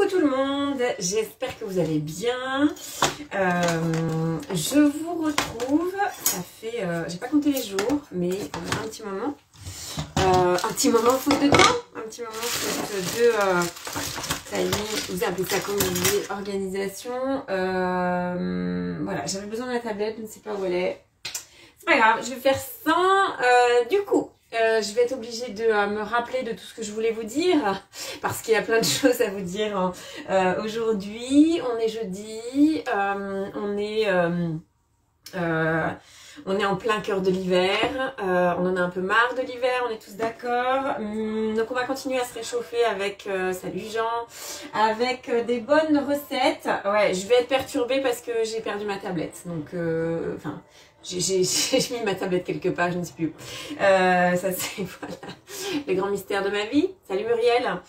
Coucou tout le monde, j'espère que vous allez bien. Je vous retrouve, ça fait, j'ai pas compté les jours, mais un petit moment. Un petit moment faute de temps, un petit moment faute de, ça y est, vous appelez ça comme vous voulez, organisation. Voilà, j'avais besoin de la tablette, je ne sais pas où elle est. C'est pas grave, je vais faire sans, du coup. Je vais être obligée de me rappeler de tout ce que je voulais vous dire parce qu'il y a plein de choses à vous dire aujourd'hui. On est jeudi, on est en plein cœur de l'hiver, on en a un peu marre de l'hiver, on est tous d'accord. Donc on va continuer à se réchauffer avec, salut Jean, avec des bonnes recettes. Ouais, je vais être perturbée parce que j'ai perdu ma tablette, donc enfin... J'ai mis ma tablette quelque part, je ne sais plus où. Ça c'est voilà le grand mystère de ma vie. Salut Muriel.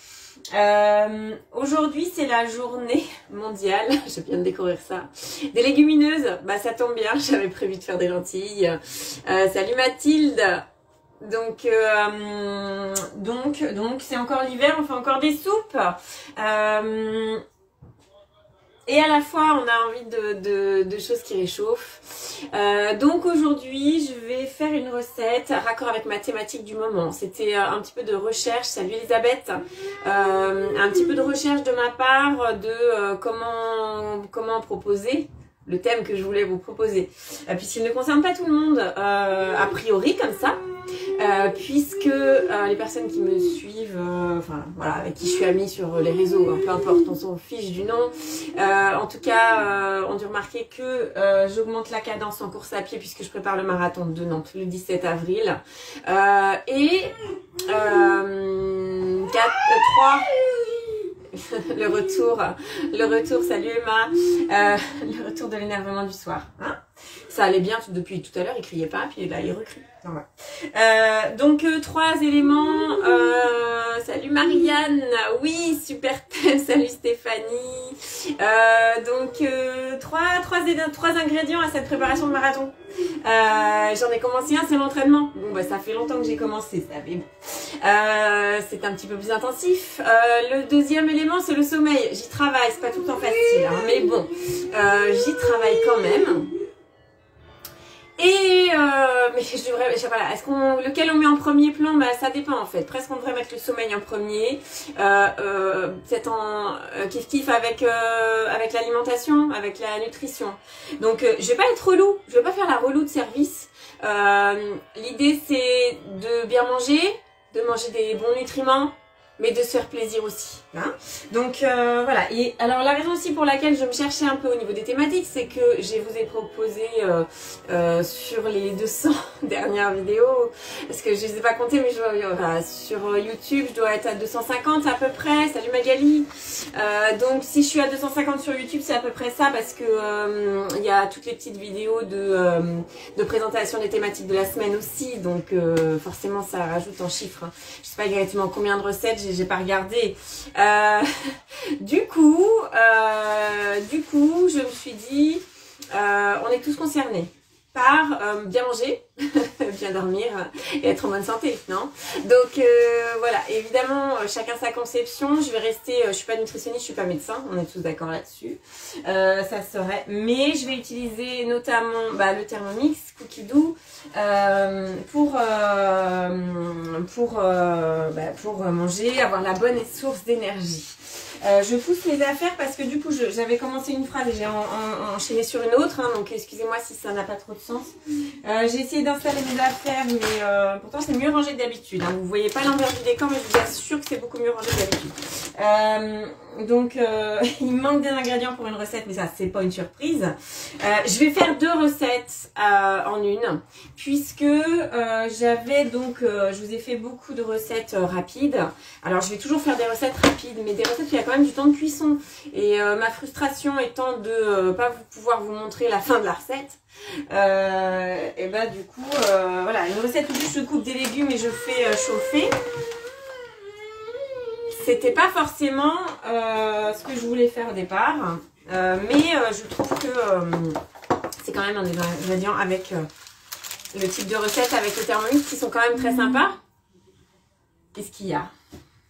Aujourd'hui c'est la journée mondiale, je viens de découvrir ça, des légumineuses. Bah ça tombe bien, j'avais prévu de faire des lentilles. Salut Mathilde. Donc c'est encore l'hiver, on fait encore des soupes. Et à la fois, on a envie de choses qui réchauffent. Donc aujourd'hui, je vais faire une recette raccord avec ma thématique du moment. C'était un petit peu de recherche. Salut Elisabeth. Un petit peu de recherche de ma part de comment proposer le thème que je voulais vous proposer. Puisqu'il ne concerne pas tout le monde, a priori comme ça. Puisque les personnes qui me suivent, enfin voilà, avec qui je suis amie sur les réseaux, hein, peu importe, on s'en fiche du nom. En tout cas, ont dû remarquer que j'augmente la cadence en course à pied puisque je prépare le marathon de Nantes le 17 avril. Et 3 le retour, salut Emma, le retour de l'énervement du soir. Hein, ça allait bien depuis tout à l'heure, il criait pas, puis là il recrie. Donc 3 éléments. Salut Marianne, oui super thème. Salut Stéphanie. Donc 3 ingrédients à cette préparation de marathon. J'en ai commencé un, c'est l'entraînement. Bon bah ça fait longtemps que j'ai commencé ça, mais bon. C'est un petit peu plus intensif. Le deuxième élément c'est le sommeil. J'y travaille, c'est pas tout le temps facile, hein, mais bon, j'y travaille quand même. Et mais je devrais, voilà, lequel on met en premier plan, bah ça dépend en fait. Presque on devrait mettre le sommeil en premier, peut-être en kiff avec l'alimentation, avec la nutrition. Donc je vais pas être relou, je vais pas faire la relou de service. L'idée c'est de bien manger, de manger des bons nutriments, mais de se faire plaisir aussi. Hein, donc voilà. Et alors la raison aussi pour laquelle je me cherchais un peu au niveau des thématiques, c'est que je vous ai proposé sur les 200 dernières vidéos, parce que je les ai pas comptées, mais sur YouTube je dois être à 250 à peu près. Salut Magali. Donc si je suis à 250 sur YouTube, c'est à peu près ça, parce que il y a toutes les petites vidéos de présentation des thématiques de la semaine aussi, donc forcément ça rajoute en chiffres. Hein. Je sais pas exactement combien de recettes, j'ai pas regardé. Du coup, je me suis dit, on est tous concernés par bien manger, bien dormir et être en bonne santé, non? Donc voilà, évidemment, chacun sa conception. Je vais rester, je suis pas nutritionniste, je suis pas médecin, on est tous d'accord là-dessus. Ça serait, mais je vais utiliser notamment le Thermomix, Cookie Doux, pour manger, avoir la bonne source d'énergie. Je pousse mes affaires parce que du coup j'avais commencé une phrase et j'ai enchaîné sur une autre, hein, donc excusez-moi si ça n'a pas trop de sens. J'ai essayé d'installer mes affaires, mais pourtant c'est mieux rangé que d'habitude, hein. Vous voyez pas l'envers du décor, mais je vous assure que c'est beaucoup mieux rangé que d'habitude. Donc il manque des ingrédients pour une recette, mais ça c'est pas une surprise. Je vais faire 2 recettes en une, puisque j'avais donc je vous ai fait beaucoup de recettes rapides. Alors je vais toujours faire des recettes rapides, mais des recettes où il y a quand même du temps de cuisson. Et ma frustration étant de pas pouvoir vous montrer la fin de la recette. Et bah du coup voilà, une recette où je coupe des légumes et je fais chauffer. C'était pas forcément ce que je voulais faire au départ, mais je trouve que c'est quand même un des ingrédients avec le type de recette avec le Thermomix qui sont quand même très sympas. Qu'est-ce qu'il y a?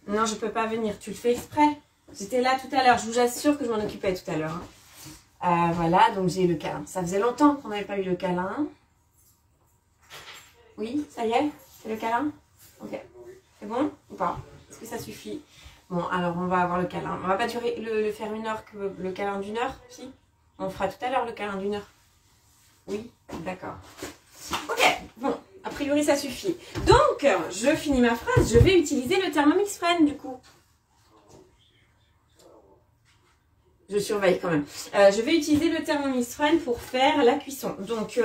Non, je peux pas venir, tu le fais exprès? J'étais là tout à l'heure, je vous assure que je m'en occupais tout à l'heure. Voilà, donc j'ai eu le câlin. Ça faisait longtemps qu'on n'avait pas eu le câlin. Oui, ça y est, c'est le câlin? Ok. C'est bon ou pas? Est-ce que ça suffit? Bon, alors on va avoir le câlin. On va pas durer le faire 1 heure que le câlin d'1 heure, si? On fera tout à l'heure le câlin d'1 heure. Oui, d'accord. Ok, bon, a priori ça suffit. Donc, je finis ma phrase, je vais utiliser le Thermomix Friend du coup. Je surveille quand même. Je vais utiliser le Thermomix Friend pour faire la cuisson. Donc,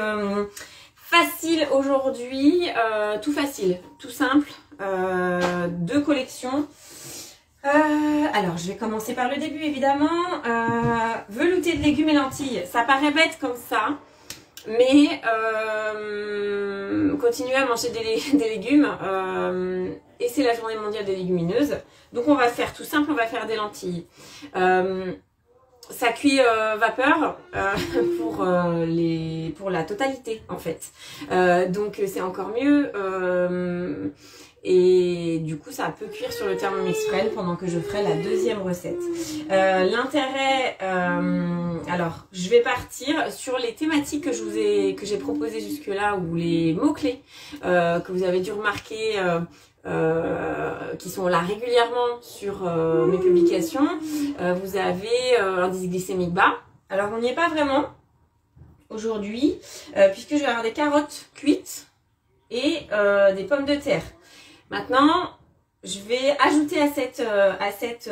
facile aujourd'hui, tout facile, tout simple, 2 collections. Alors, je vais commencer par le début évidemment. Velouté de légumes et lentilles, ça paraît bête comme ça. Mais continuez à manger des légumes et c'est la journée mondiale des légumineuses. Donc on va faire tout simple, on va faire des lentilles. Ça cuit vapeur pour la totalité en fait. Donc c'est encore mieux. Et du coup, ça peut cuire sur le Thermomix Friend pendant que je ferai la 2e recette. L'intérêt, alors, je vais partir sur les thématiques que j'ai proposées jusque-là, ou les mots-clés que vous avez dû remarquer, qui sont là régulièrement sur mes publications. Vous avez l'indice glycémique bas. Alors, on n'y est pas vraiment aujourd'hui, puisque je vais avoir des carottes cuites et des pommes de terre. Maintenant, je vais ajouter à cette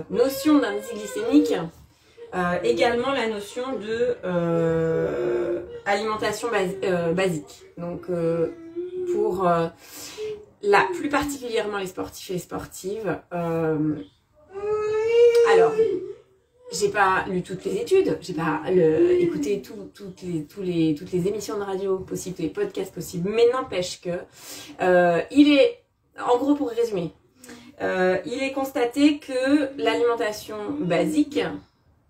notion d'indice glycémique également la notion de alimentation basique. Donc, pour plus particulièrement les sportifs et les sportives. Alors, j'ai pas lu toutes les études, j'ai pas écouté toutes les émissions de radio possibles, tous les podcasts possibles, mais n'empêche que il est, en gros pour résumer, il est constaté que l'alimentation basique,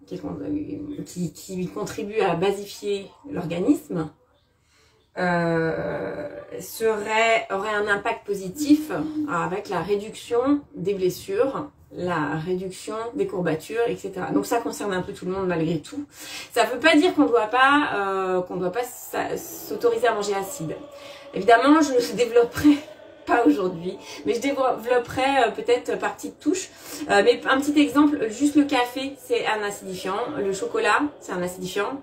qui contribue à basifier l'organisme, aurait un impact positif avec la réduction des blessures, la réduction des courbatures, etc. Donc ça concerne un peu tout le monde malgré tout. Ça ne veut pas dire qu'on ne doit pas s'autoriser à manger acide. Évidemment, je ne développerai pas aujourd'hui, mais je développerai peut-être par petites touches. Mais un petit exemple, juste le café, c'est un acidifiant. Le chocolat, c'est un acidifiant.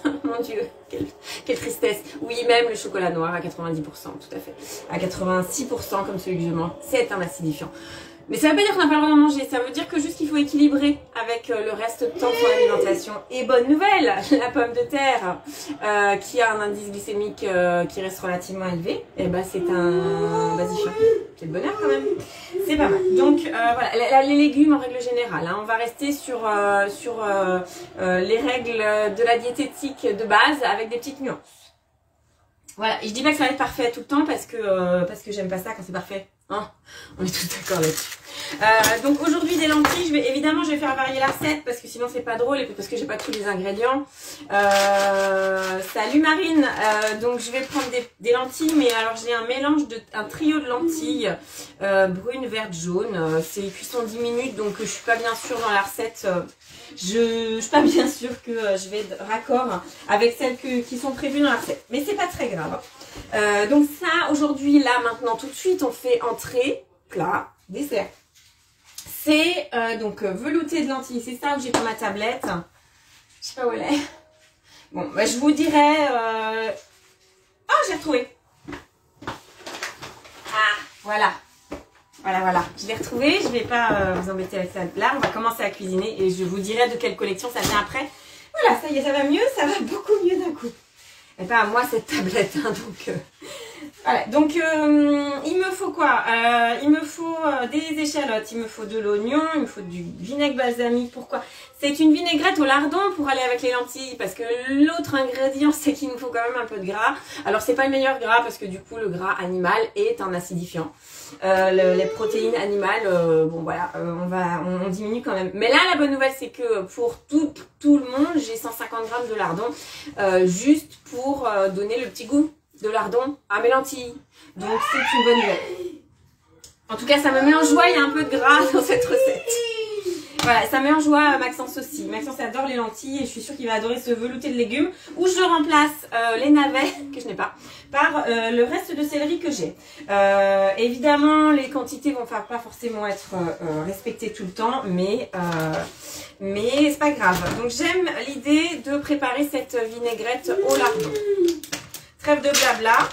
Mon Dieu, quelle tristesse. Oui, même le chocolat noir à 90%, tout à fait. À 86% comme celui que je mange, c'est un acidifiant. Mais ça veut pas dire qu'on n'a pas le droit d'en manger, ça veut dire que juste qu'il faut équilibrer avec le reste de temps de son alimentation. Et bonne nouvelle, la pomme de terre qui a un indice glycémique qui reste relativement élevé, et ben c'est un basifiant. C'est le bonheur quand même. C'est pas mal. Donc voilà, les légumes en règle générale, hein, on va rester sur les règles de la diététique de base avec des petites nuances. Voilà, et je dis pas que ça va être parfait tout le temps parce que j'aime pas ça quand c'est parfait. Hein, on est tous d'accord là-dessus. Donc aujourd'hui des lentilles, je vais faire varier la recette parce que sinon c'est pas drôle et puis parce que j'ai pas tous les ingrédients. Salut Marine, donc je vais prendre des lentilles, mais alors j'ai un trio de lentilles brunes, vertes, jaunes. C'est cuisson 10 minutes, donc je suis pas bien sûre dans la recette. Je suis pas bien sûre que je vais être raccord avec celles qui sont prévues dans la recette, mais c'est pas très grave. Donc ça aujourd'hui, là, maintenant, tout de suite, on fait entrée, plat, dessert. C'est donc velouté de lentilles, c'est ça où j'ai pas ma tablette. Je sais pas où elle est. Bon, bah, je vous dirai... Oh, j'ai retrouvé. Ah, voilà. Voilà, je l'ai retrouvé, je vais pas vous embêter avec ça. Là, on va commencer à cuisiner et je vous dirai de quelle collection ça vient après. Voilà, ça y est, ça va mieux, ça va beaucoup mieux d'un coup. Et pas à moi cette tablette, hein, donc... Voilà, donc il me faut quoi? Il me faut des échalotes, il me faut de l'oignon, il me faut du vinaigre balsamique. Pourquoi? C'est une vinaigrette au lardon pour aller avec les lentilles, parce que l'autre ingrédient c'est qu'il nous faut quand même un peu de gras. Alors c'est pas le meilleur gras parce que du coup le gras animal est un acidifiant. Les protéines animales, bon voilà, on diminue quand même. Mais là la bonne nouvelle c'est que pour tout le monde j'ai 150 g de lardon, juste pour donner le petit goût de lardon à mes lentilles. Donc c'est une bonne nouvelle. En tout cas ça me met en joie, il y a un peu de gras dans cette recette. Voilà, ça met en joie Maxence aussi. Maxence adore les lentilles et je suis sûre qu'il va adorer ce velouté de légumes où je remplace les navets, que je n'ai pas, par le reste de céleri que j'ai. Évidemment, les quantités vont pas forcément être respectées tout le temps, mais c'est pas grave. Donc j'aime l'idée de préparer cette vinaigrette au lardon. Trêve de blabla.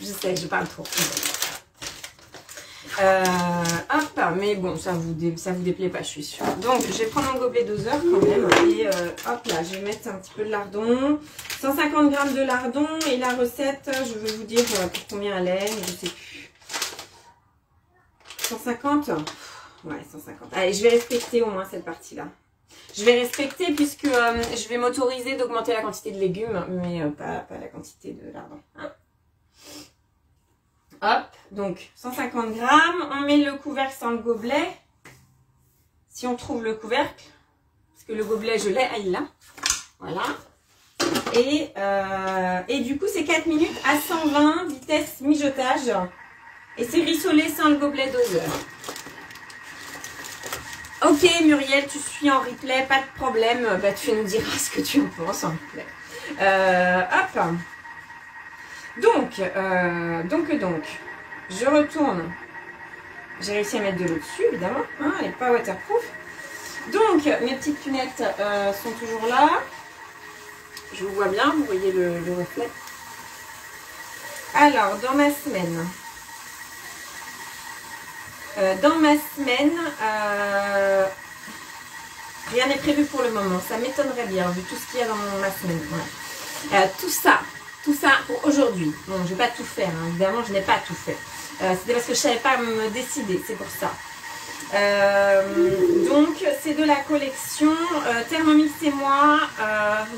Je sais que je parle trop. Hop, mais bon, ça vous déplaît pas, je suis sûre. Donc, je vais prendre un gobelet doseur quand même. Et hop là, je vais mettre un petit peu de lardon. 150 g de lardon. Et la recette, je vais vous dire pour combien elle est, je sais plus. 150 ? Ouais, 150. Allez, je vais respecter au moins cette partie-là. Je vais respecter puisque je vais m'autoriser d'augmenter la quantité de légumes, mais pas la quantité de lardon. Hein. Hop, donc 150 g. On met le couvercle sans le gobelet. Si on trouve le couvercle, parce que le gobelet, je l'ai, il là. Voilà. Et du coup, c'est 4 minutes à 120, vitesse mijotage. Et c'est rissolé sans le gobelet doseur. Ok Muriel, tu suis en replay, pas de problème. Bah, tu nous diras ce que tu en penses en replay. Hop. Donc, je retourne. J'ai réussi à mettre de l'eau dessus, évidemment. Hein, elle n'est pas waterproof. Donc, mes petites lunettes sont toujours là. Je vous vois bien, vous voyez le reflet. Alors, dans ma semaine, rien n'est prévu pour le moment. Ça m'étonnerait bien, vu tout ce qu'il y a dans ma semaine. Ouais. Tout ça pour aujourd'hui. Bon, je ne vais pas tout faire, hein. Évidemment, je n'ai pas tout fait. C'était parce que je ne savais pas me décider, c'est pour ça. Donc, c'est de la collection Thermomix et moi,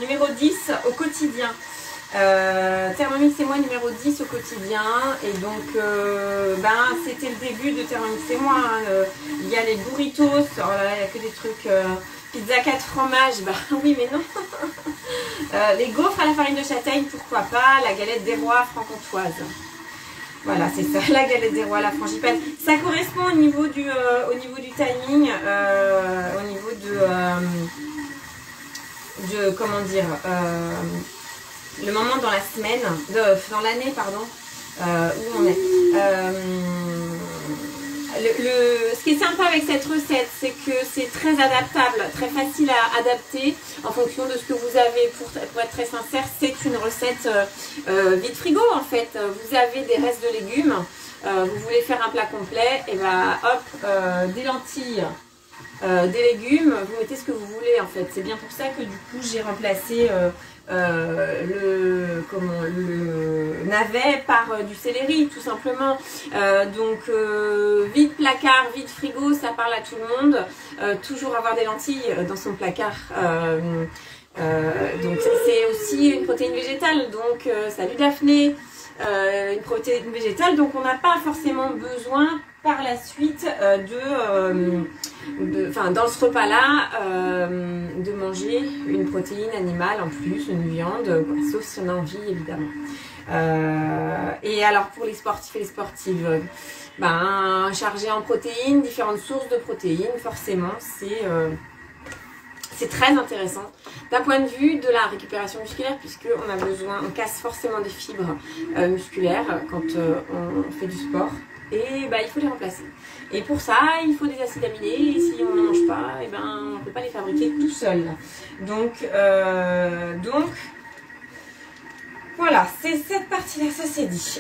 numéro 10 au quotidien. Thermomix et moi numéro 10 au quotidien. Et donc, c'était le début de Thermomix et moi. Hein. Il y a les burritos, oh là là, il n'y a que des trucs... pizza 4 fromages, bah oui mais non. Les gaufres à la farine de châtaigne, pourquoi pas. La galette des rois franc-comtoise. Voilà, c'est ça, la galette des rois, la frangipane. Ça correspond au niveau du timing, au niveau de comment dire, le moment dans la semaine, dans l'année, pardon, où on est. Ce qui est sympa avec cette recette, c'est que c'est très adaptable, très facile à adapter en fonction de ce que vous avez. Pour être très sincère, c'est une recette vide frigo en fait. Vous avez des restes de légumes, vous voulez faire un plat complet, et bah hop, des lentilles, des légumes, vous mettez ce que vous voulez en fait. C'est bien pour ça que du coup j'ai remplacé le navet par du céleri tout simplement. Vide placard, vide frigo, ça parle à tout le monde. Toujours avoir des lentilles dans son placard. Donc c'est aussi une protéine végétale. Donc salut Daphné, une protéine végétale. Donc on n'a pas forcément besoin par la suite dans ce repas-là, de manger une protéine animale en plus, une viande, sauf si on a envie évidemment. Et alors pour les sportifs et les sportives, chargé en protéines, différentes sources de protéines, forcément c'est très intéressant d'un point de vue de la récupération musculaire, on casse forcément des fibres musculaires quand on fait du sport. Et il faut les remplacer. Et pour ça, il faut des acides aminés. Et si on n'en mange pas, on ne peut pas les fabriquer tout seul. Donc voilà, c'est cette partie-là, ça c'est dit.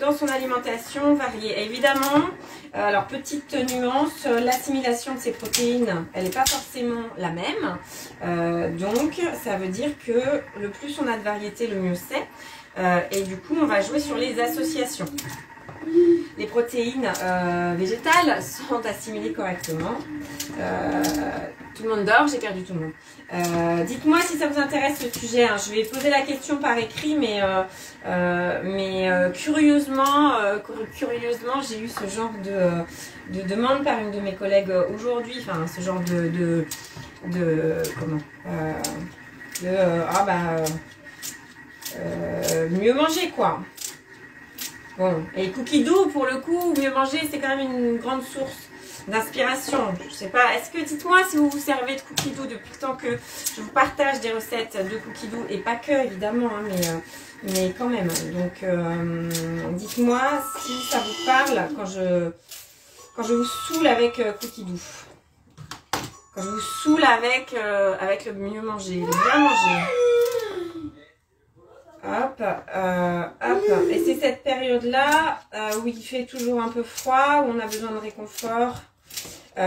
Dans son alimentation variée, évidemment. Alors petite nuance, l'assimilation de ces protéines, elle n'est pas forcément la même. Donc ça veut dire que le plus on a de variété, le mieux c'est. Et du coup, on va jouer sur les associations. Les protéines végétales sont assimilées correctement. Tout le monde dort, j'ai perdu tout le monde. Dites-moi si ça vous intéresse ce sujet. Hein. Je vais poser la question par écrit, mais curieusement, j'ai eu ce genre de demande par une de mes collègues aujourd'hui. Enfin, ce genre mieux manger quoi. Bon, et cookie dough pour le coup, mieux manger c'est quand même une grande source d'inspiration. Je sais pas, est-ce que, dites-moi si vous vous servez de cookie dough depuis le temps que je vous partage des recettes de cookie dough, et pas que évidemment, hein, mais quand même. Donc, dites-moi si ça vous parle quand je vous saoule avec cookie dough. Quand je vous saoule avec le mieux manger, le bien manger. Hop, hop. Et c'est cette période-là où il fait toujours un peu froid, où on a besoin de réconfort, où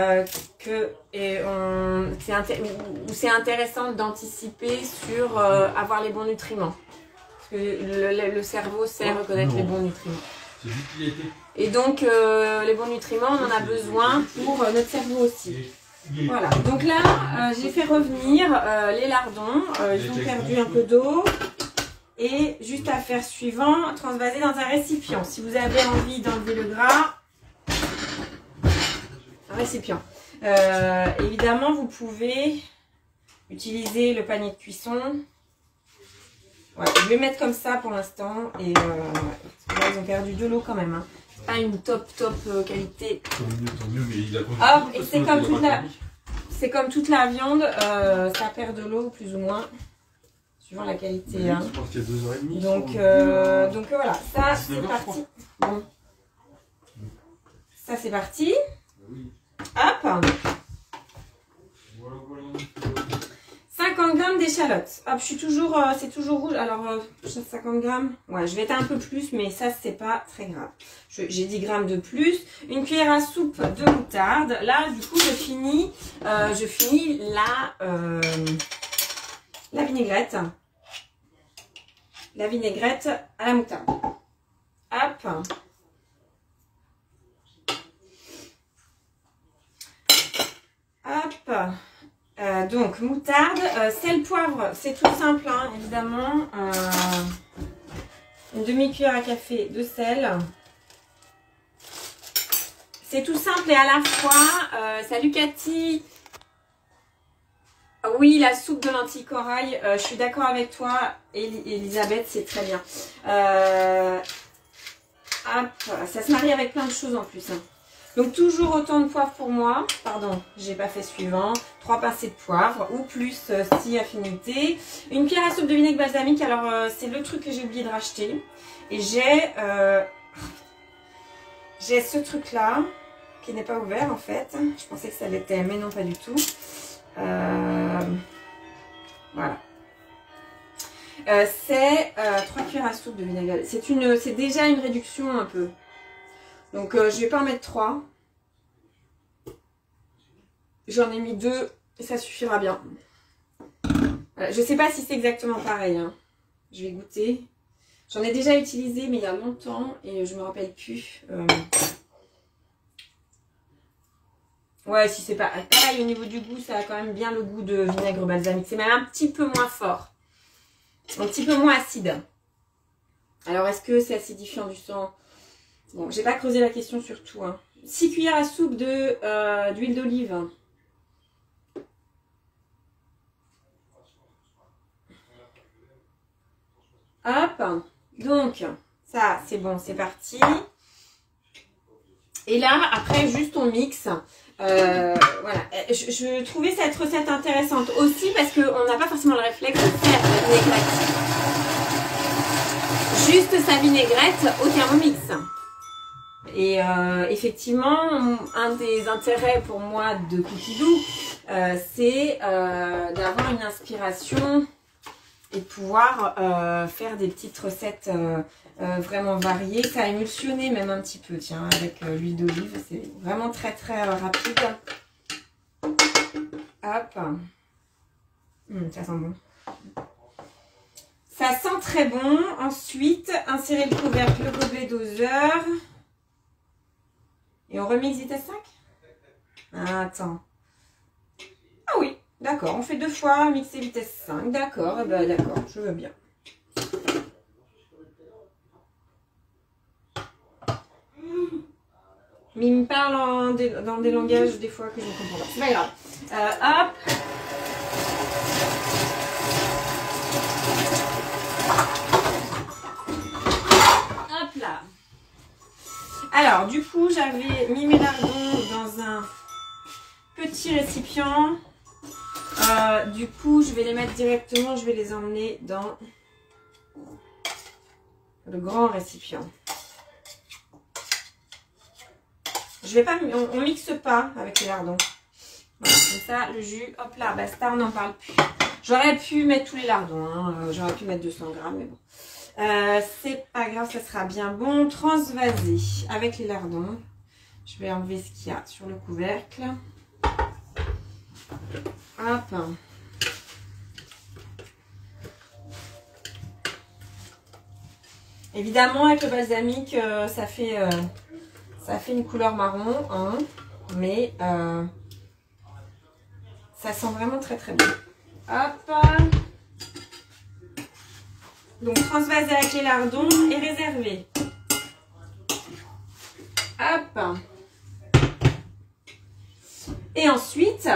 c'est intéressant d'anticiper sur avoir les bons nutriments. Parce que le cerveau sait reconnaître les bons nutriments. Et donc, les bons nutriments, on en a besoin pour notre cerveau aussi. Voilà, donc là, j'ai fait revenir les lardons. Ils ont perdu un peu d'eau. Et juste à faire suivant, transvaser dans un récipient. Si vous avez envie d'enlever le gras, un récipient. Évidemment, vous pouvez utiliser le panier de cuisson. Ouais, je vais mettre comme ça pour l'instant. Et là, ils ont perdu de l'eau quand même. Hein. Pas une top qualité. Tant mieux, mais il a hop, et c'est comme toute la viande, ça perd de l'eau plus ou moins. Suivant la qualité. Oui, hein. Je pense qu'il y a 2h30. Donc voilà, ça c'est parti. Bon. Ça c'est parti. Oui. Hop. 50 grammes d'échalotes. Hop, je suis toujours, c'est toujours rouge. Alors, 50 grammes. Ouais, je vais être un peu plus, mais ça c'est pas très grave. J'ai 10 grammes de plus. Une cuillère à soupe de moutarde. Là, du coup, je finis la vinaigrette. La vinaigrette à la moutarde. Hop. Hop. Donc, moutarde, sel, poivre, c'est tout simple, hein, évidemment. Une demi-cuillère à café de sel. C'est tout simple et à la fois. Salut Cathy. Oui, la soupe de lentilles corail, je suis d'accord avec toi, Elisabeth, c'est très bien. Hop, ça se marie avec plein de choses en plus. Hein. Donc toujours autant de poivre pour moi. Pardon, j'ai pas fait suivant. 3 pincées de poivre ou plus si affinité. Une cuillère à soupe de vinaigre balsamique. Alors c'est le truc que j'ai oublié de racheter. Et j'ai ce truc là qui n'est pas ouvert en fait. Je pensais que ça l'était, mais non pas du tout. Voilà. C'est 3 cuillères à soupe de vinaigre. C'est déjà une réduction un peu. Donc je vais pas en mettre 3. J'en ai mis 2 et ça suffira bien. Voilà. Je sais pas si c'est exactement pareil. Hein. Je vais goûter. J'en ai déjà utilisé mais il y a longtemps et je me rappelle plus. Ouais, si c'est pas pareil au niveau du goût, ça a quand même bien le goût de vinaigre balsamique. C'est même un petit peu moins fort. Un petit peu moins acide. Alors, est-ce que c'est acidifiant du sang? Bon, j'ai pas creusé la question sur tout. Hein. 6 cuillères à soupe d'huile d'olive. Hop. Donc, ça, c'est bon, c'est parti. Et là, après, juste on mixe. Voilà. Je trouvais cette recette intéressante aussi parce qu'on n'a pas forcément le réflexe de faire la vinaigrette. Juste sa vinaigrette au Thermomix. Et effectivement, un des intérêts pour moi de Cookie Dough, c'est d'avoir une inspiration et de pouvoir faire des petites recettes vraiment variées. Ça a émulsionné même un petit peu, tiens, avec l'huile d'olive. C'est vraiment très très rapide. Hop. Ça sent bon. Ça sent très bon. Ensuite, insérer le couvercle, le gobelet doseur. Et on remixe vitesse 5. Ah, attends. Ah oui, d'accord. On fait 2 fois mixer vitesse 5. D'accord, ben, d'accord, je veux bien. Mais il me parle dans des langages des fois que je ne comprends pas. C'est pas grave. Hop. Hop là. Alors, du coup, j'avais mis mes lardons dans un petit récipient. Du coup, je vais les mettre directement, je vais les emmener dans le grand récipient. Je vais pas, on mixe pas avec les lardons. Voilà, comme ça, le jus, hop là, basta, on n'en parle plus. J'aurais pu mettre tous les lardons, hein, j'aurais pu mettre 200 grammes, mais bon. C'est pas grave, ça sera bien bon. Transvasé avec les lardons. Je vais enlever ce qu'il y a sur le couvercle. Hop. Évidemment, avec le balsamique, ça fait une couleur marron, hein, mais ça sent vraiment très très bon. Hop. Donc transvaser avec les lardons et réserver. Hop. Et ensuite,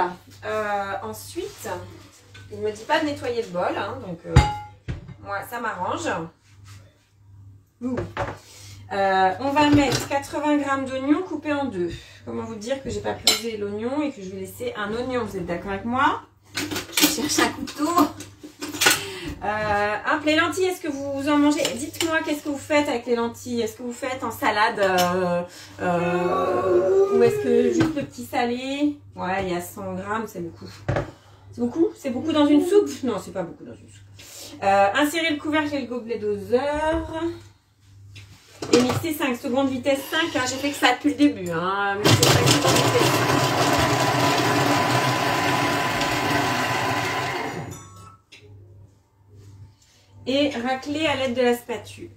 il ne me dit pas de nettoyer le bol, hein, donc moi ça m'arrange. On va mettre 80 g d'oignons coupés en deux. Comment vous dire que j'ai pas pesé l'oignon et que je vais laisser un oignon. Vous êtes d'accord avec moi? Je cherche un couteau. Hop, les lentilles, est-ce que vous en mangez? Dites-moi, qu'est-ce que vous faites avec les lentilles? Est-ce que vous faites en salade ou est-ce que juste le petit salé? Ouais, il y a 100 grammes, c'est beaucoup. C'est beaucoup? C'est beaucoup dans une soupe? Non, c'est pas beaucoup dans une soupe. Insérer le couvercle et le gobelet doseur. Et mixer 5 secondes vitesse 5. Hein, j'ai fait que ça depuis le début. Hein, mixer 5 secondes vitesse 5. Et racler à l'aide de la spatule.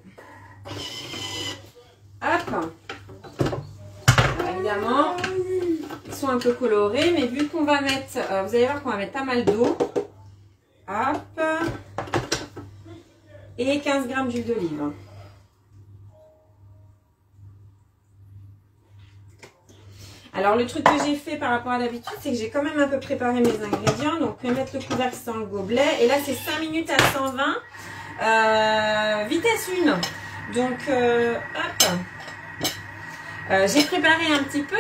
Hop. Alors, évidemment, ils sont un peu colorés, mais vu qu'on va mettre, vous allez voir qu'on va mettre pas mal d'eau. Hop. Et 15 g d'huile d'olive. Alors le truc que j'ai fait par rapport à d'habitude, c'est que j'ai quand même un peu préparé mes ingrédients. Donc je vais mettre le couvercle dans le gobelet. Et là c'est 5 minutes à 120. Vitesse 1. Donc hop. J'ai préparé un petit peu.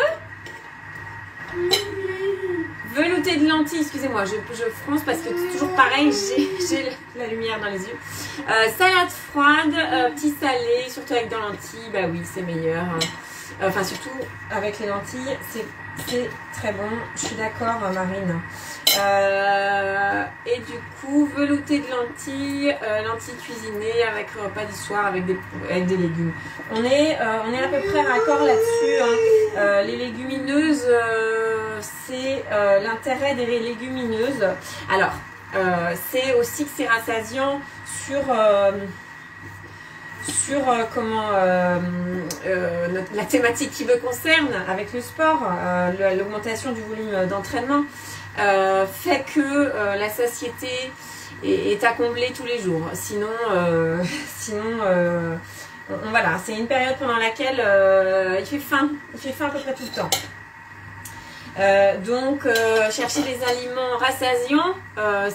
Velouté de lentilles, excusez-moi, je fronce parce que c'est toujours pareil, j'ai la lumière dans les yeux. Salade froide, petit salé, surtout avec des lentilles, bah oui c'est meilleur. Hein. Enfin surtout avec les lentilles, c'est très bon, je suis d'accord Marine. Et du coup, velouté de lentilles, lentilles cuisinées avec repas du soir avec des légumes. On est à peu près raccord là-dessus. Hein. Les légumineuses, c'est l'intérêt des légumineuses. Alors, c'est aussi que c'est rassasiant sur la thématique qui me concerne avec le sport, l'augmentation du volume d'entraînement fait que la satiété est à combler tous les jours. Sinon, voilà, c'est une période pendant laquelle il fait faim à peu près tout le temps. Donc chercher des aliments rassasiants,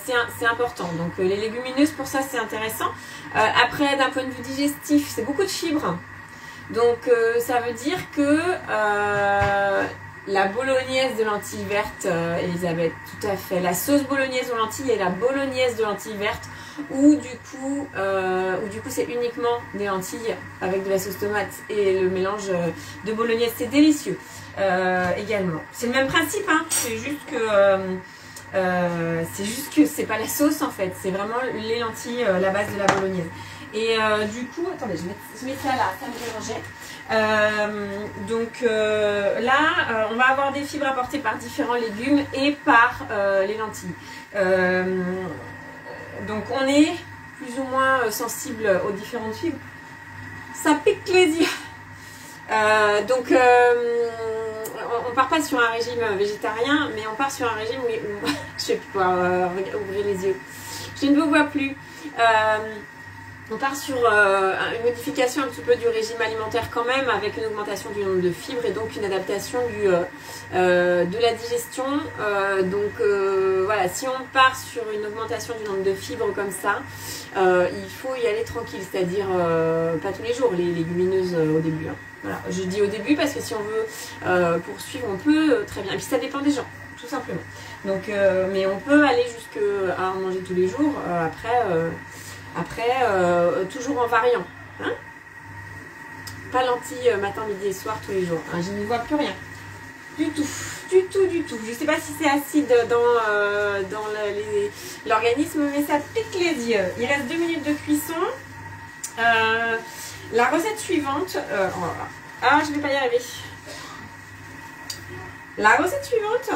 c'est important. Donc les légumineuses pour ça c'est intéressant. Après d'un point de vue digestif, c'est beaucoup de fibres. Donc ça veut dire que la bolognaise de lentilles vertes, Elisabeth, tout à fait. La sauce bolognaise aux lentilles et la bolognaise de lentilles vertes, ou du coup c'est uniquement des lentilles avec de la sauce tomate et le mélange de bolognaise, c'est délicieux. Également. C'est le même principe, hein. C'est juste que c'est pas la sauce en fait, c'est vraiment les lentilles, la base de la bolognaise. Et du coup, attendez, je mets ça là, ça me dérangeait. Là, on va avoir des fibres apportées par différents légumes et par les lentilles. Donc on est plus ou moins sensible aux différentes fibres. Ça pique les yeux. On part pas sur un régime végétarien, mais on part sur un régime où je vais pouvoir ouvrir les yeux. Je ne me vois plus. On part sur une modification un petit peu du régime alimentaire quand même, avec une augmentation du nombre de fibres et donc une adaptation de la digestion. Voilà, si on part sur une augmentation du nombre de fibres comme ça, il faut y aller tranquille, c'est-à-dire pas tous les jours les légumineuses au début. Hein. Voilà, je dis au début parce que si on veut poursuivre, on peut très bien. Et puis ça dépend des gens, tout simplement. Donc, mais on peut aller jusqu'à en manger tous les jours, toujours en variant. Hein, pas lentilles matin, midi et soir tous les jours. Hein, je n'y vois plus rien. Du tout. Je sais pas si c'est acide dans l'organisme, mais ça pique les yeux. Il reste 2 minutes de cuisson. La recette suivante. Je vais pas y arriver. La recette suivante.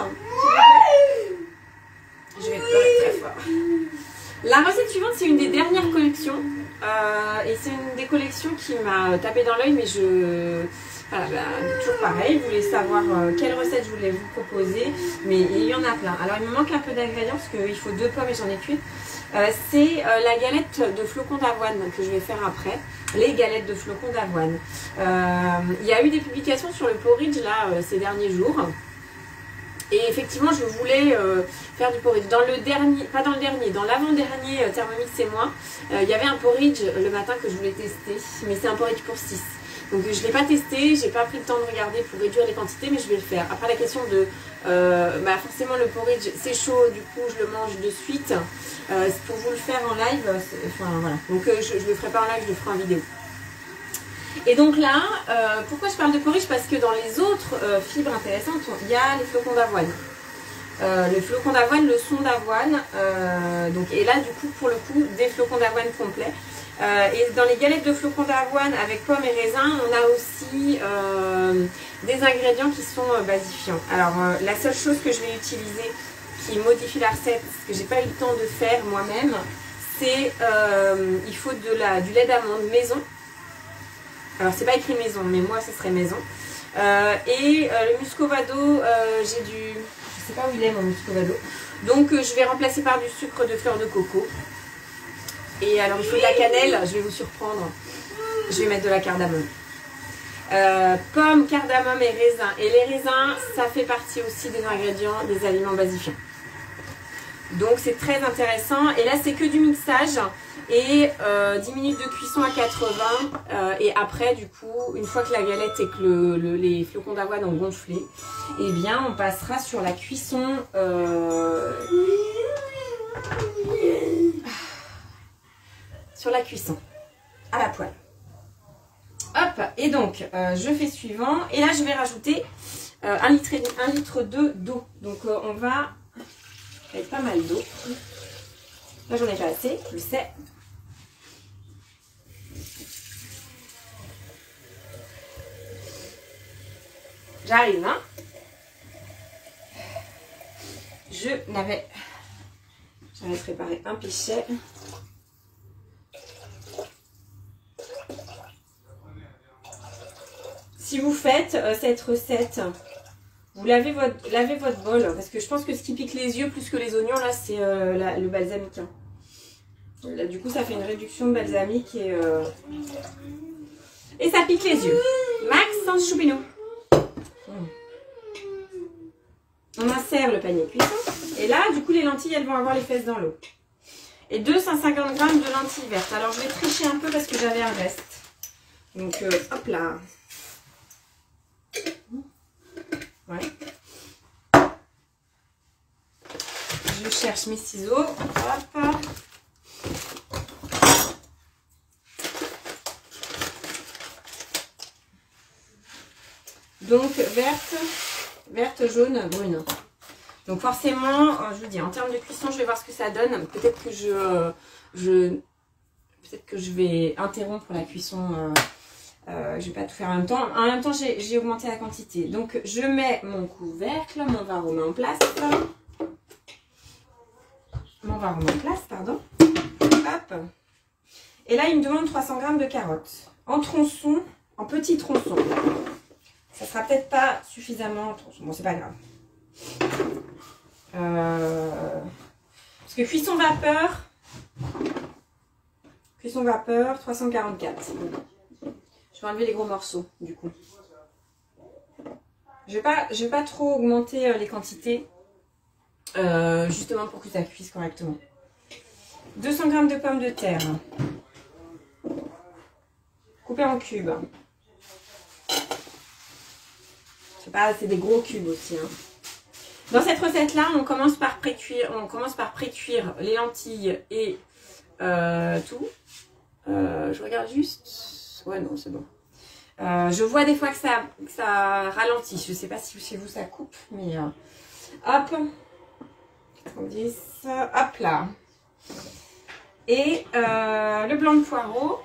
Je vais pleurer très fort. La recette suivante, c'est une des dernières collections. Et c'est une des collections qui m'a tapé dans l'œil, mais voilà, toujours pareil, je voulais savoir quelle recette je voulais vous proposer, mais il y en a plein. Alors il me manque un peu d'ingrédients parce qu'il faut 2 pommes et j'en ai qu'une. C'est la galette de flocons d'avoine que je vais faire après, les galettes de flocons d'avoine. Il y a eu des publications sur le porridge là ces derniers jours. Et effectivement, je voulais faire du porridge. Dans l'avant-dernier Thermomix et moi, il y avait un porridge le matin que je voulais tester, mais c'est un porridge pour 6. Donc je ne l'ai pas testé, j'ai pas pris le temps de regarder pour réduire les quantités, mais je vais le faire. Après la question de, forcément le porridge c'est chaud, du coup je le mange de suite. Pour vous le faire en live, voilà. Donc je ne le ferai pas en live, je le ferai en vidéo. Et donc là, pourquoi je parle de porridge? Parce que dans les autres fibres intéressantes, il y a les flocons d'avoine. Le flocon d'avoine, le son d'avoine, et là du coup pour le coup des flocons d'avoine complets. Et dans les galettes de flocons d'avoine avec pommes et raisins, on a aussi des ingrédients qui sont basifiants. Alors la seule chose que je vais utiliser qui modifie la recette, ce que j'ai pas eu le temps de faire moi-même, c'est il faut du lait d'amande maison. Alors c'est pas écrit maison, mais moi ce serait maison. Le muscovado, je sais pas où il est mon muscovado. Donc je vais remplacer par du sucre de fleur de coco. Et alors il faut de la cannelle, je vais vous surprendre. Je vais mettre de la cardamome. Pommes, cardamome et raisins. Et les raisins, ça fait partie aussi des ingrédients des aliments basifiants. Donc c'est très intéressant. Et là c'est que du mixage. Et 10 minutes de cuisson à 80 et après du coup une fois que la galette et que les flocons d'avoine ont gonflé, et bien on passera sur la cuisson à la poêle. Hop, et donc je fais suivant et là je vais rajouter 1,2 litre d'eau. Donc on va avec pas mal d'eau. Là j'en ai pas assez, je le sais. J'arrive, hein. J'avais préparé un pichet. Si vous faites cette recette, vous lavez votre bol, parce que je pense que ce qui pique les yeux plus que les oignons, là, c'est le balsamique. Hein. Là, du coup, ça fait une réduction de balsamique et ça pique les yeux. Max, sans choupinou. On insère le panier cuisson. Et là, du coup, les lentilles, elles vont avoir les fesses dans l'eau. Et 250 g de lentilles vertes. Alors, je vais tricher un peu parce que j'avais un reste. Donc, hop là. Ouais. Je cherche mes ciseaux. Hop. Donc, verte, jaune, brune. Donc forcément, je vous dis, en termes de cuisson, je vais voir ce que ça donne. Peut-être que je vais interrompre la cuisson. Je vais pas tout faire en même temps. En même temps, j'ai augmenté la quantité. Donc je mets mon couvercle, mon vin roumain en place. Hop. Et là, il me demande 300 g de carottes. En tronçons, en petits tronçons. Ça sera peut-être pas suffisamment en tronçons. Bon, c'est pas grave. Parce que cuisson vapeur, 344. Je vais enlever les gros morceaux, du coup. Je vais pas trop augmenter les quantités, justement pour que ça cuise correctement. 200 g de pommes de terre, coupées en cubes. sais pas, c'est des gros cubes aussi. Hein. Dans cette recette-là, on commence par pré-cuire les lentilles et tout. Je regarde juste. Ouais, non, c'est bon. Je vois des fois que ça ralentit. Je sais pas si chez vous ça coupe, mais hop. 90, hop là. Et le blanc de poireau.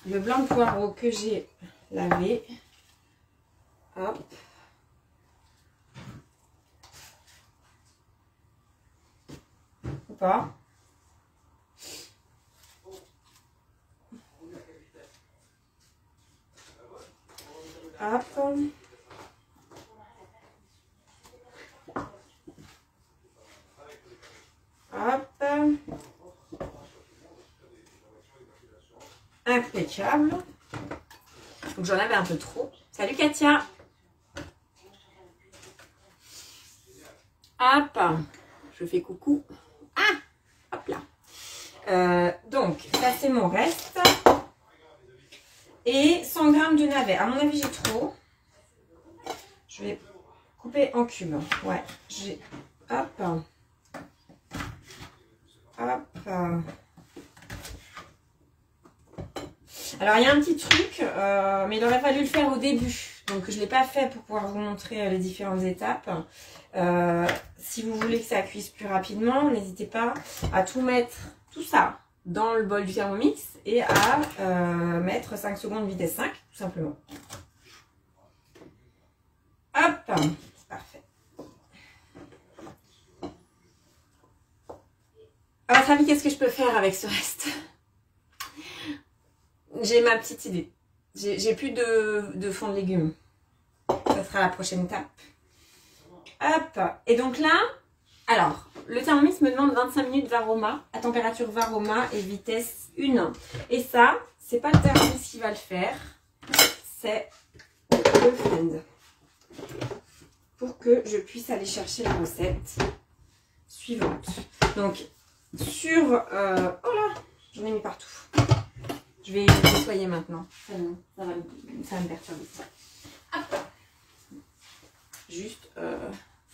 Le blanc de poireau que j'ai lavé. Hop. Ou pas. Hop. Hop. Impeccable. Donc j'en avais un peu trop. Salut Katia. Hop. Je fais coucou. Ah. Hop là. Donc ça c'est mon reste. Et 100 g de navets. À mon avis j'ai trop. Je vais couper en cubes. Ouais. J'ai. Hop. Hop. Alors il y a un petit truc, mais il aurait fallu le faire au début. Donc je ne l'ai pas fait pour pouvoir vous montrer les différentes étapes. Si vous voulez que ça cuise plus rapidement, n'hésitez pas à tout mettre, tout ça, dans le bol du Thermomix et à mettre 5 secondes vitesse 5, tout simplement. Hop, c'est parfait. À votre avis, qu'est-ce que je peux faire avec ce reste? J'ai ma petite idée. J'ai plus de fond de légumes. Ça sera la prochaine étape. Hop. Et donc là, alors, le Thermomix me demande 25 minutes Varoma, à température Varoma et vitesse 1. Et ça, c'est pas le Thermomix qui va le faire, c'est le Friend. Pour que je puisse aller chercher la recette suivante. Donc, sur... oh là, j'en ai mis partout. Je vais nettoyer maintenant. Ça va me perturber. Hop. Juste,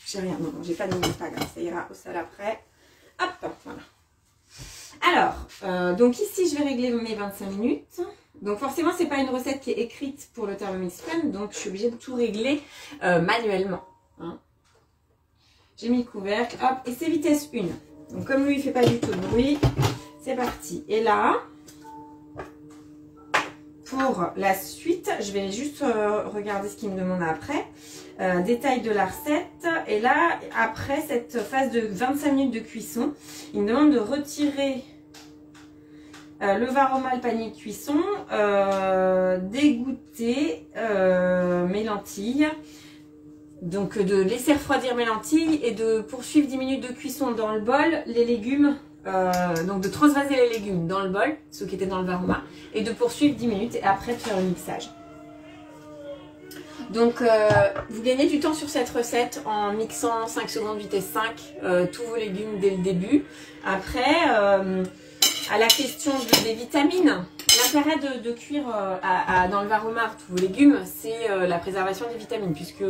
j'ai rien. Non, j'ai pas de c'est pas grave. Ça ira au sel après. Hop, voilà. Alors, donc ici, je vais régler mes 25 minutes. Donc forcément, c'est pas une recette qui est écrite pour le Thermomix Friend. Donc, je suis obligée de tout régler manuellement. Hein. J'ai mis le couvercle. Hop, et c'est vitesse 1. Donc, comme lui, il fait pas du tout de bruit, c'est parti. Et là... Pour la suite, je vais juste regarder ce qu'il me demande après. Détail de la recette. Et là, après cette phase de 25 minutes de cuisson, il me demande de retirer le Varoma, le panier de cuisson, d'égoutter mes lentilles. Donc de laisser refroidir mes lentilles et de poursuivre 10 minutes de cuisson dans le bol, les légumes. Donc de transvaser les légumes dans le bol, ceux qui étaient dans le Varoma, et de poursuivre 10 minutes et après de faire le mixage. Donc vous gagnez du temps sur cette recette en mixant 5 secondes vitesse 5 tous vos légumes dès le début. Après, à la question des vitamines, l'intérêt de cuire dans le Varoma tous vos légumes, c'est la préservation des vitamines, puisque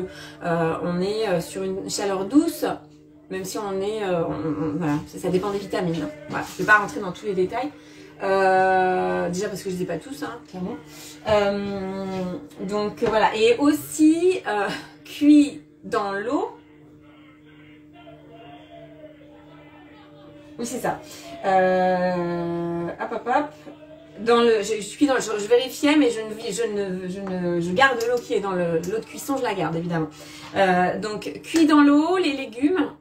on est sur une chaleur douce. Même si on est... voilà, ça dépend des vitamines. Voilà, je ne vais pas rentrer dans tous les détails. Déjà parce que je ne les ai pas tous, hein, clairement. Donc voilà. Et aussi cuit dans l'eau. Oui, c'est ça. Hop, hop, hop. Je vérifiais, mais je garde l'eau qui est dans l'eau de cuisson, je la garde évidemment. Donc cuit dans l'eau, les légumes,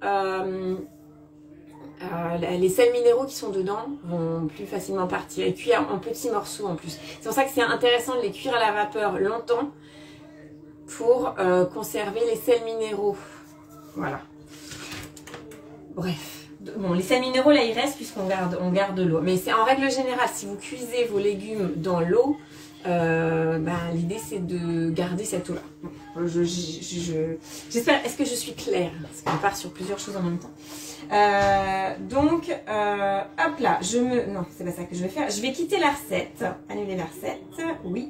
les sels minéraux qui sont dedans vont plus facilement partir et cuire en petits morceaux en plus. C'est pour ça que c'est intéressant de les cuire à la vapeur longtemps pour conserver les sels minéraux. Voilà. Bref. Bon, les sels minéraux, là, ils restent puisqu'on garde l'eau. Mais c'est en règle générale, si vous cuisez vos légumes dans l'eau, l'idée, c'est de garder cette eau-là. Bon, j'espère, est-ce que je suis claire? Parce qu'on part sur plusieurs choses en même temps. Hop là, non, c'est pas ça que je vais faire. Je vais quitter la recette, annuler la recette, oui.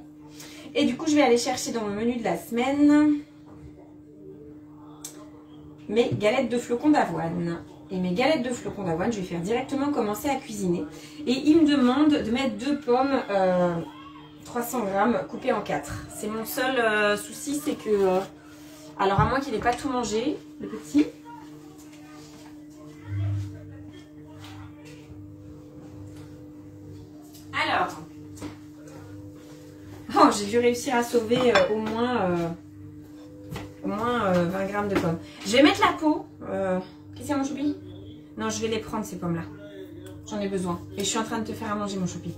Et du coup, je vais aller chercher dans mon menu de la semaine mes galettes de flocons d'avoine. Et mes galettes de flocons d'avoine, je vais faire directement commencer à cuisiner. Et il me demande de mettre 2 pommes 300 grammes coupées en 4. C'est mon seul souci, c'est que... alors à moins qu'il n'ait pas tout mangé, le petit. Alors... oh, j'ai dû réussir à sauver au moins 20 grammes de pommes. Je vais mettre la peau. Qu'est-ce qu'il y a, mon choupi? Non, je vais les prendre, ces pommes-là. J'en ai besoin. Et je suis en train de te faire à manger, mon choupi.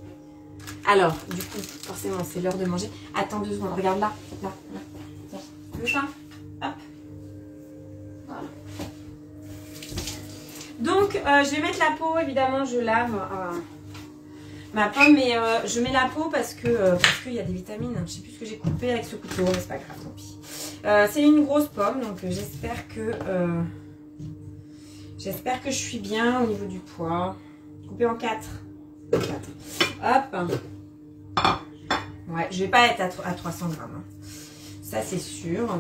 Alors, du coup, forcément, c'est l'heure de manger. Attends 2 secondes. Regarde là. Là. Tiens, tu veux ça? Hop. Voilà. Donc, je vais mettre la peau. Évidemment, je lave ma pomme. Mais je mets la peau parce qu'il y a des vitamines. Je ne sais plus ce que j'ai coupé avec ce couteau. Mais c'est pas grave, tant pis. C'est une grosse pomme. Donc, j'espère que je suis bien au niveau du poids. Coupé en 4. Hop. Ouais, je vais pas être à 300 grammes. Ça, c'est sûr.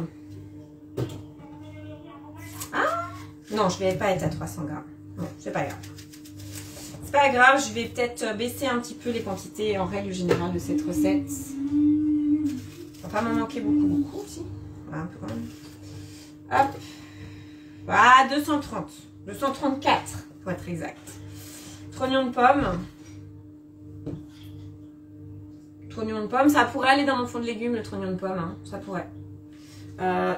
Ah non, je vais pas être à 300 grammes. Non, c'est pas grave. C'est pas grave, je vais peut-être baisser un petit peu les quantités en règle générale de cette recette. Ça va pas m'en manquer beaucoup aussi. Ouais, un peu quand même. Hop. Ah, 230. 234 pour être exact. Trognon de pomme. Trognon de pomme. Ça pourrait aller dans mon fond de légumes, le trognon de pomme. Hein. Ça pourrait. Hop.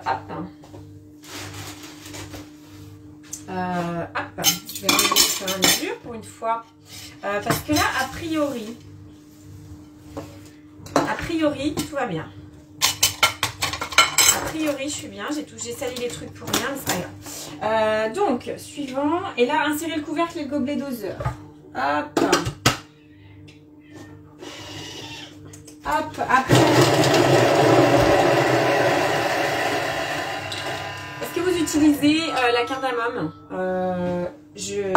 Hop. Je vais remettre sur la mesure pour une fois. Parce que là, a priori, tout va bien. A priori, je suis bien. J'ai sali les trucs pour rien, mais c'est pas grave. Donc, suivant. Et là, insérer le couvercle et le gobelet doseur. Hop. Hop. Après. Est-ce que vous utilisez la cardamome? J'ai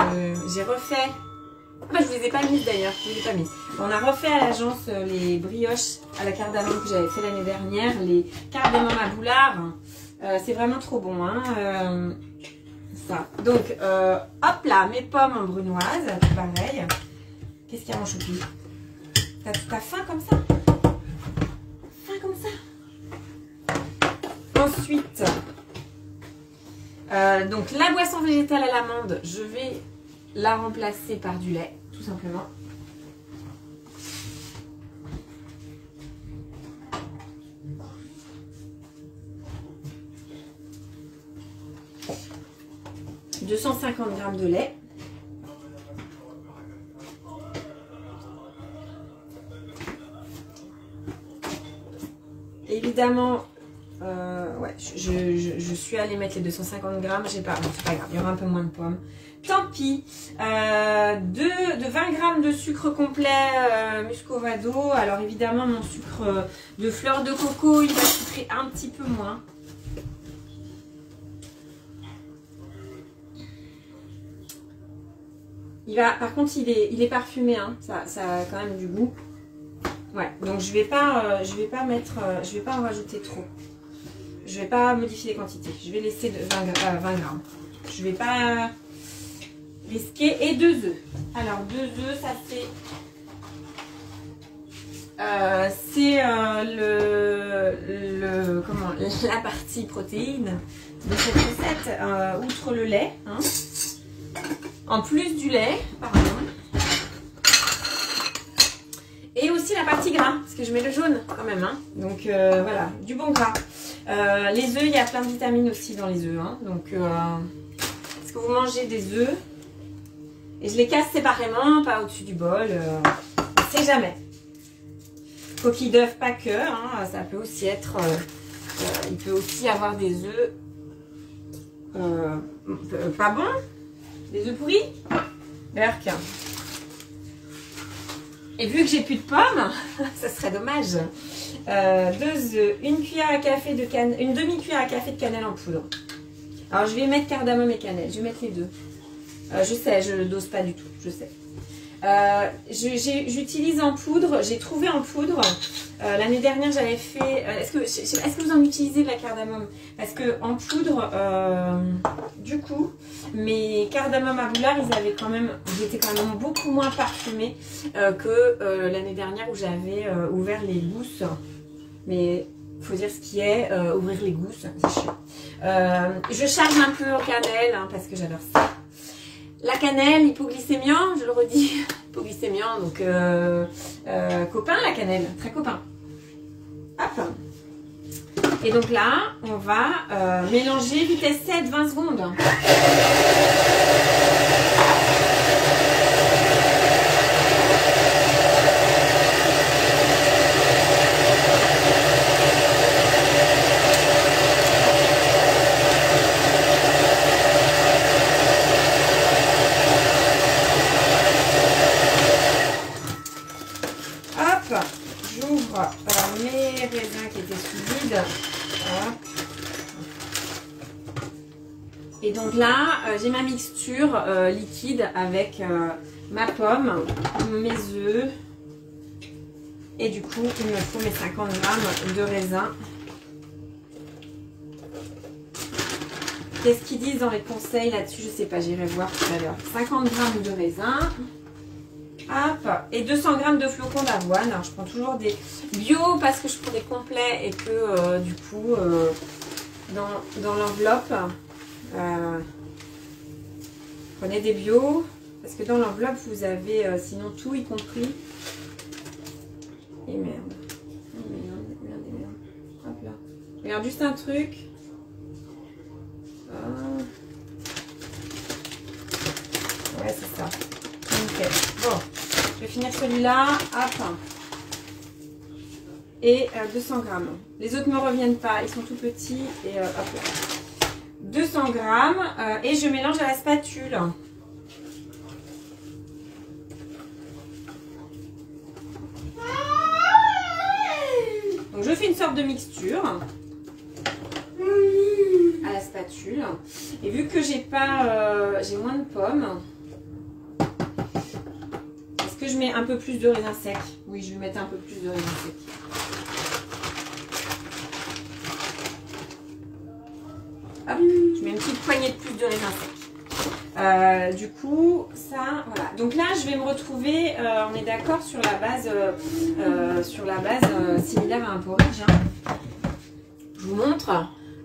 refait. Enfin, je ne vous les ai pas mises d'ailleurs. Je vous les ai pas mises. On a refait à l'agence les brioches à la cardamome que j'avais fait l'année dernière. Les cardamomes à boulard. C'est vraiment trop bon. Hein, ça. Donc, hop là, mes pommes en brunoise. Tout pareil. Qu'est-ce qu'il y a, mon choupi? T'as faim comme ça? Faim comme ça? Ensuite, donc la boisson végétale à l'amande, je vais la remplacer par du lait, tout simplement. « 250 g de lait. » Évidemment, ouais, je suis allée mettre les 250 grammes. J'ai pas, bon, c'est pas grave, il y aura un peu moins de pommes. Tant pis. De 20 grammes de sucre complet muscovado. Alors évidemment, mon sucre de fleur de coco, il va sucrer un petit peu moins. Par contre, il est parfumé, hein. Ça a quand même du goût. Ouais, donc je vais pas en rajouter trop. Je vais pas modifier les quantités. Je vais laisser de 20 grammes. Je vais pas risquer. Et 2 œufs. Alors 2 œufs, ça c'est la partie protéine de cette recette. Outre le lait, hein. En plus du lait, pardon. Et aussi la partie gras, parce que je mets le jaune quand même. Hein. Donc voilà, du bon gras. Les œufs, il y a plein de vitamines aussi dans les œufs. Hein. Donc, est-ce que vous mangez des œufs? Et je les casse séparément, pas au-dessus du bol. On ne sait jamais. Coquille d'œuf, pas que. Hein, ça peut aussi être... il peut aussi avoir des œufs pas bons. Des œufs pourris? Berk. Et vu que j'ai plus de pommes, ça serait dommage. 2 œufs, une cuillère à café de cannelle, une demi-cuillère à café de cannelle en poudre. Alors je vais mettre cardamome et cannelle, je vais mettre les deux. Je sais, je ne dose pas du tout, je sais. J'utilise en poudre, j'ai trouvé en poudre. L'année dernière j'avais fait. Est-ce que vous en utilisez de la cardamome? Parce que en poudre, du coup, mes cardamomes à boulard, ils étaient quand même beaucoup moins parfumés que l'année dernière où j'avais ouvert les gousses. Mais il faut dire ce qui est, ouvrir les gousses, c'est chiant. Je charge un peu en cannelle hein, parce que j'adore ça. La cannelle, hypoglycémiant, je le redis, hypoglycémiant, donc copain la cannelle, très copain. Hop. Et donc là, on va mélanger vitesse 7, 20 secondes. J'ouvre mes raisins qui étaient sous vide. Et donc là, j'ai ma mixture liquide avec ma pomme, mes œufs. Et du coup, il me faut mes 50 grammes de raisins. Qu'est-ce qu'ils disent dans les conseils là-dessus? Je sais pas, j'irai voir tout à l'heure. 50 grammes de raisins. Hop, et 200 grammes de flocons d'avoine. Alors je prends toujours des bio parce que je prends des complets et que du coup dans l'enveloppe prenez des bio parce que dans l'enveloppe vous avez sinon tout y compris. Et merde. Hop là. Je regarde juste un truc. Ouais c'est ça. Ok. Bon. Je vais finir celui-là, hop, et 200 grammes. Les autres ne me reviennent pas, ils sont tout petits, et hop là. 200 grammes, et je mélange à la spatule. Donc je fais une sorte de mixture à la spatule, et vu que j'ai moins de pommes, je mets un peu plus de raisin sec. Oui, je vais mettre un peu plus de raisin sec. Hop, je mets une petite poignée de plus de raisin sec. Du coup, ça, voilà. Donc là, je vais me retrouver, on est d'accord, sur la base similaire à un porridge. Hein. Je vous montre.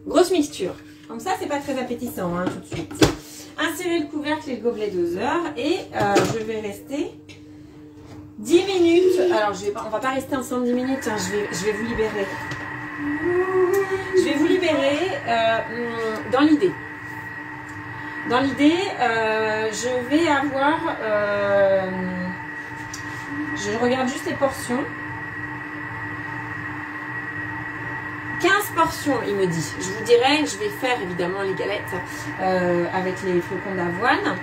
Grosse mixture. Comme ça, c'est pas très appétissant hein, tout de suite. Insérez le couvercle et le gobelet doseur et je vais rester 10 minutes, alors on va pas rester ensemble 10 minutes, hein, je vais vous libérer. Je vais vous libérer dans l'idée. Dans l'idée, je vais avoir, je regarde juste les portions. 15 portions, il me dit. Je vous dirai, je vais faire évidemment les galettes avec les flocons d'avoine.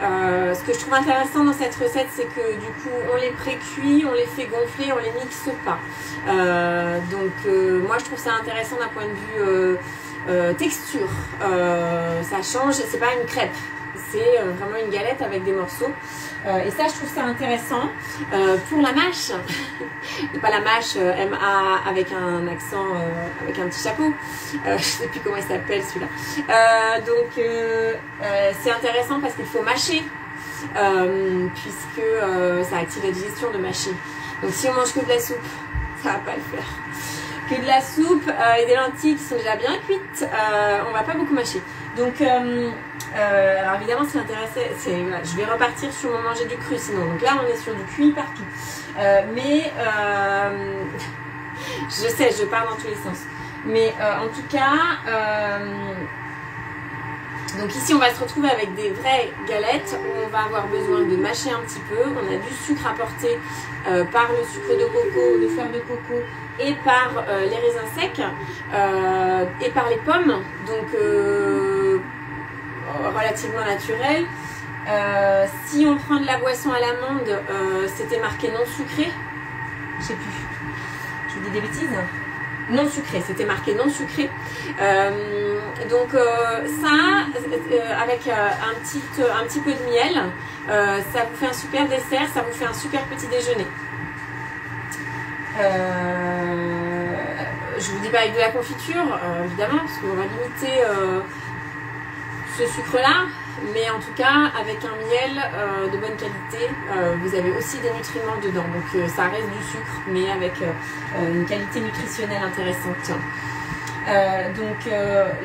Ce que je trouve intéressant dans cette recette, c'est que du coup on les pré-cuit, on les fait gonfler, on les mixe pas. Moi je trouve ça intéressant d'un point de vue texture. Ça change, c'est pas une crêpe, c'est vraiment une galette avec des morceaux. Et ça je trouve ça intéressant. Pour la mâche, et pas la mâche MA avec un accent, avec un petit chapeau, je sais plus comment il s'appelle celui-là. C'est intéressant parce qu'il faut mâcher, puisque ça active la digestion de mâcher. Donc si on mange que de la soupe, ça va pas le faire. Que de la soupe et des lentilles qui sont déjà bien cuites, on va pas beaucoup mâcher. Donc alors évidemment c'est intéressant, voilà, je vais repartir sur mon manger du cru sinon. Donc là on est sur du cuit partout. Je sais, je pars dans tous les sens. Mais en tout cas, donc ici on va se retrouver avec des vraies galettes où on va avoir besoin de mâcher un petit peu. On a du sucre apporté par le sucre de coco, de fleur de coco et par les raisins secs et par les pommes. Donc relativement naturel. Si on prend de la boisson à l'amande, c'était marqué non sucré. Je sais plus. Je vous dis des bêtises. Non sucré, c'était marqué non sucré. Donc ça, avec un petit peu de miel, ça vous fait un super dessert, ça vous fait un super petit déjeuner. Je vous dis pas avec de la confiture, évidemment, parce qu'on va limiter ce sucre-là. Mais en tout cas, avec un miel de bonne qualité, vous avez aussi des nutriments dedans. Donc ça reste du sucre, mais avec une qualité nutritionnelle intéressante.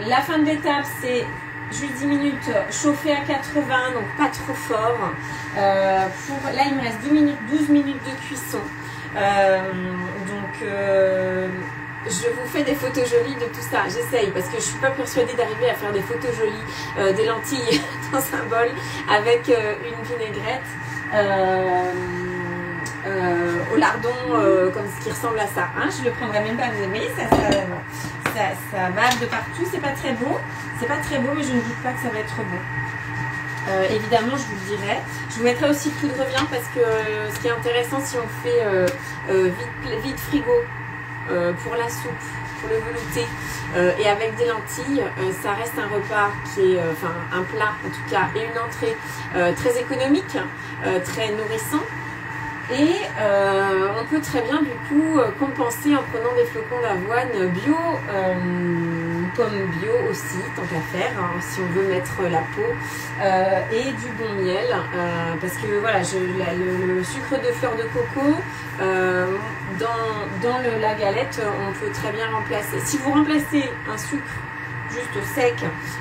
La fin de l'étape, c'est juste 10 minutes chauffé à 80, donc pas trop fort. Là, il me reste 12 minutes de cuisson. Je vous fais des photos jolies de tout ça, j'essaye parce que je suis pas persuadée d'arriver à faire des photos jolies des lentilles dans un bol avec une vinaigrette au lardon comme ce qui ressemble à ça. Hein, je le prendrai même pas, vous voyez, ça bave de partout, c'est pas très beau, mais je ne doute pas que ça va être bon. Évidemment, je vous le dirai. Je vous mettrai aussi le poudre viande parce que ce qui est intéressant si on fait vide frigo pour la soupe, pour le velouté et avec des lentilles, ça reste un repas qui est, un plat en tout cas, et une entrée très économique, très nourrissant. Et on peut très bien du coup compenser en prenant des flocons d'avoine bio, pommes bio aussi, tant qu'à faire, hein, si on veut mettre la peau, et du bon miel, parce que voilà, le sucre de fleur de coco, dans la galette, on peut très bien remplacer. Si vous remplacez un sucre juste sec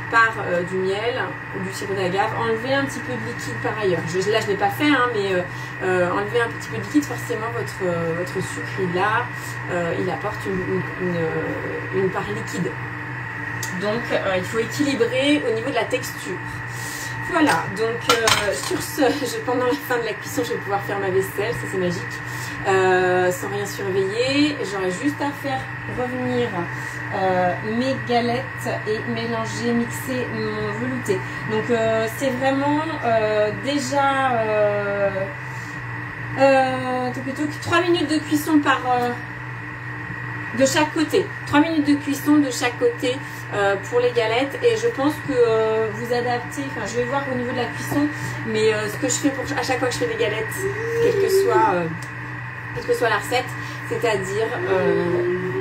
par du miel ou du sirop d'agave, enlevez un petit peu de liquide par ailleurs. Là, je ne l'ai pas fait, hein, mais enlevez un petit peu de liquide, forcément votre sucre, il apporte une part liquide. Donc, il faut équilibrer au niveau de la texture. Voilà, donc sur ce, pendant la fin de la cuisson, je vais pouvoir faire ma vaisselle, ça c'est magique, sans rien surveiller. J'aurai juste à faire revenir mes galettes et mélanger, mixer mon velouté. Donc c'est vraiment déjà 3 minutes de cuisson de chaque côté. 3 minutes de cuisson de chaque côté pour les galettes, et je pense que vous adaptez, je vais voir au niveau de la cuisson, mais ce que je fais à chaque fois que je fais des galettes, quelle que soit la recette, c'est-à-dire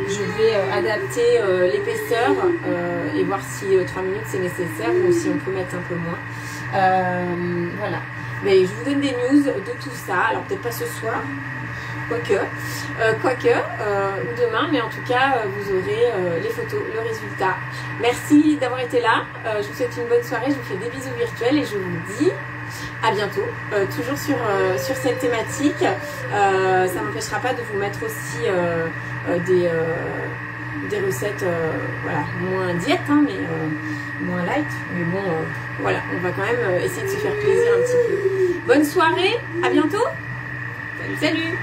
je vais adapter l'épaisseur et voir si 3 minutes c'est nécessaire ou si on peut mettre un peu moins. Voilà, mais je vous donne des news de tout ça, alors peut-être pas ce soir, quoique ou demain, mais en tout cas vous aurez les photos, le résultat. Merci d'avoir été là, je vous souhaite une bonne soirée, je vous fais des bisous virtuels et je vous dis à bientôt, toujours sur cette thématique. Ça m'empêchera pas de vous mettre aussi des recettes voilà, moins diète, hein, mais moins light, mais bon voilà, on va quand même essayer de se faire plaisir un petit peu. Bonne soirée, à bientôt, salut.